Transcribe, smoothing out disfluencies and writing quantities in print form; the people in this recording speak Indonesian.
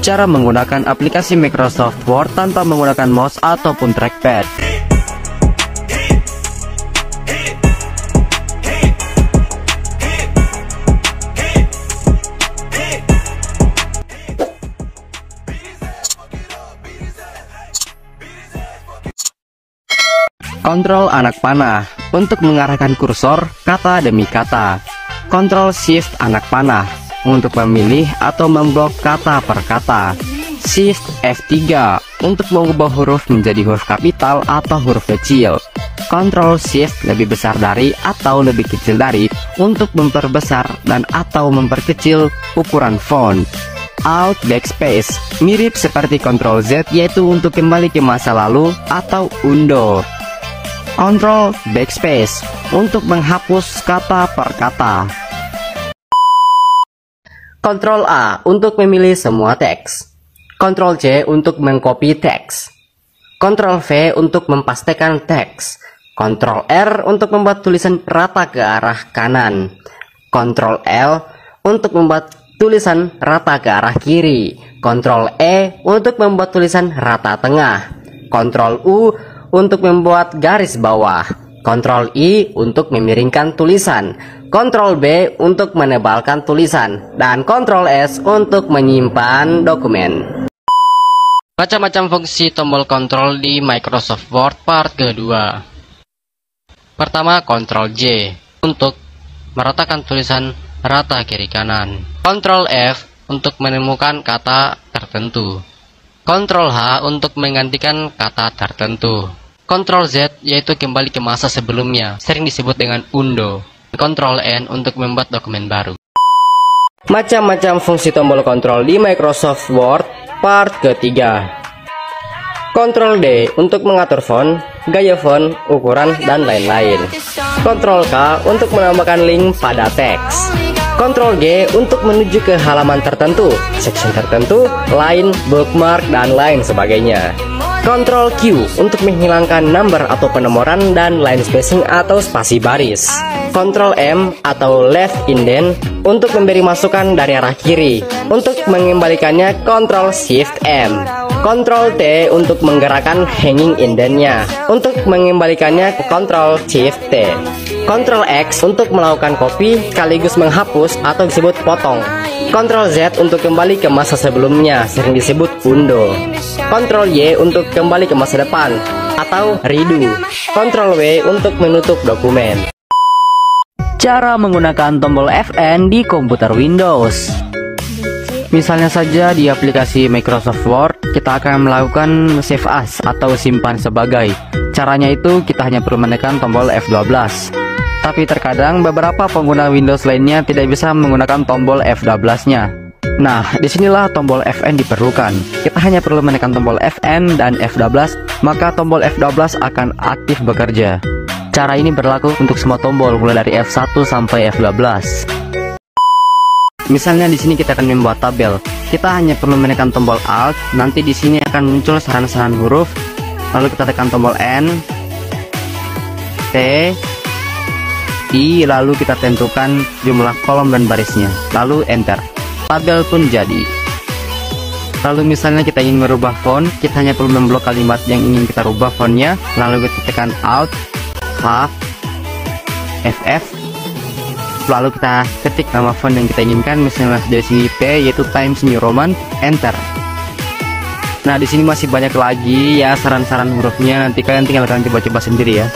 Cara menggunakan aplikasi Microsoft Word tanpa menggunakan mouse ataupun trackpad. Kontrol anak panah untuk mengarahkan kursor kata demi kata. Kontrol Shift anak panah untuk memilih atau memblok kata per kata. Shift F3 untuk mengubah huruf menjadi huruf kapital atau huruf kecil. Kontrol Shift lebih besar dari atau lebih kecil dari untuk memperbesar dan atau memperkecil ukuran font. Alt Backspace mirip seperti Kontrol Z, yaitu untuk kembali ke masa lalu atau undo. Kontrol Backspace untuk menghapus kata per kata. Kontrol A untuk memilih semua teks. Kontrol C untuk mengcopy teks. Kontrol V untuk mempastekan teks. Kontrol R untuk membuat tulisan rata ke arah kanan. Kontrol L untuk membuat tulisan rata ke arah kiri. Kontrol E untuk membuat tulisan rata tengah. Kontrol U untuk membuat garis bawah. Kontrol I untuk memiringkan tulisan. Kontrol B untuk menebalkan tulisan. Dan Kontrol S untuk menyimpan dokumen. Macam-macam fungsi tombol kontrol di Microsoft Word part kedua. Pertama, Kontrol J untuk meratakan tulisan rata kiri kanan. Kontrol F untuk menemukan kata tertentu. Kontrol H untuk menggantikan kata tertentu. Kontrol Z yaitu kembali ke masa sebelumnya, sering disebut dengan undo. Kontrol N untuk membuat dokumen baru. Macam-macam fungsi tombol kontrol di Microsoft Word part ketiga. Kontrol D untuk mengatur font, gaya font, ukuran, dan lain-lain. Kontrol K untuk menambahkan link pada teks. Kontrol G untuk menuju ke halaman tertentu, section tertentu, line, bookmark, dan lain sebagainya. Kontrol Q untuk menghilangkan number atau penomoran dan line spacing atau spasi baris. Kontrol M atau left indent untuk memberi masukan dari arah kiri. Untuk mengembalikannya, Kontrol Shift M. Kontrol T untuk menggerakkan hanging indentnya. Untuk mengembalikannya, Kontrol Shift T. Kontrol X untuk melakukan copy sekaligus menghapus atau disebut potong. Kontrol Z untuk kembali ke masa sebelumnya, sering disebut undo. Kontrol Y untuk kembali ke masa depan atau redo. Kontrol W untuk menutup dokumen. Cara menggunakan tombol Fn di komputer Windows. Misalnya saja di aplikasi Microsoft Word, kita akan melakukan save as atau simpan sebagai. Caranya itu kita hanya perlu menekan tombol F12. Tapi terkadang beberapa pengguna Windows lainnya tidak bisa menggunakan tombol F12-nya. Nah, disinilah tombol Fn diperlukan. Kita hanya perlu menekan tombol Fn dan F12, maka tombol F12 akan aktif bekerja. Cara ini berlaku untuk semua tombol mulai dari F1 sampai F12. Misalnya di sini kita akan membuat tabel. Kita hanya perlu menekan tombol Alt, nanti di sini akan muncul saran-saran huruf. Lalu kita tekan tombol N, T, I, lalu kita tentukan jumlah kolom dan barisnya, lalu enter. Tabel pun jadi. Lalu misalnya kita ingin merubah font, kita hanya perlu memblok kalimat yang ingin kita rubah fontnya, lalu kita tekan Alt, H, FF, lalu kita ketik nama font yang kita inginkan, misalnya dari sini P yaitu Times New Roman, enter. Nah, di sini masih banyak lagi ya saran-saran hurufnya, nanti kalian tinggal coba-coba sendiri ya.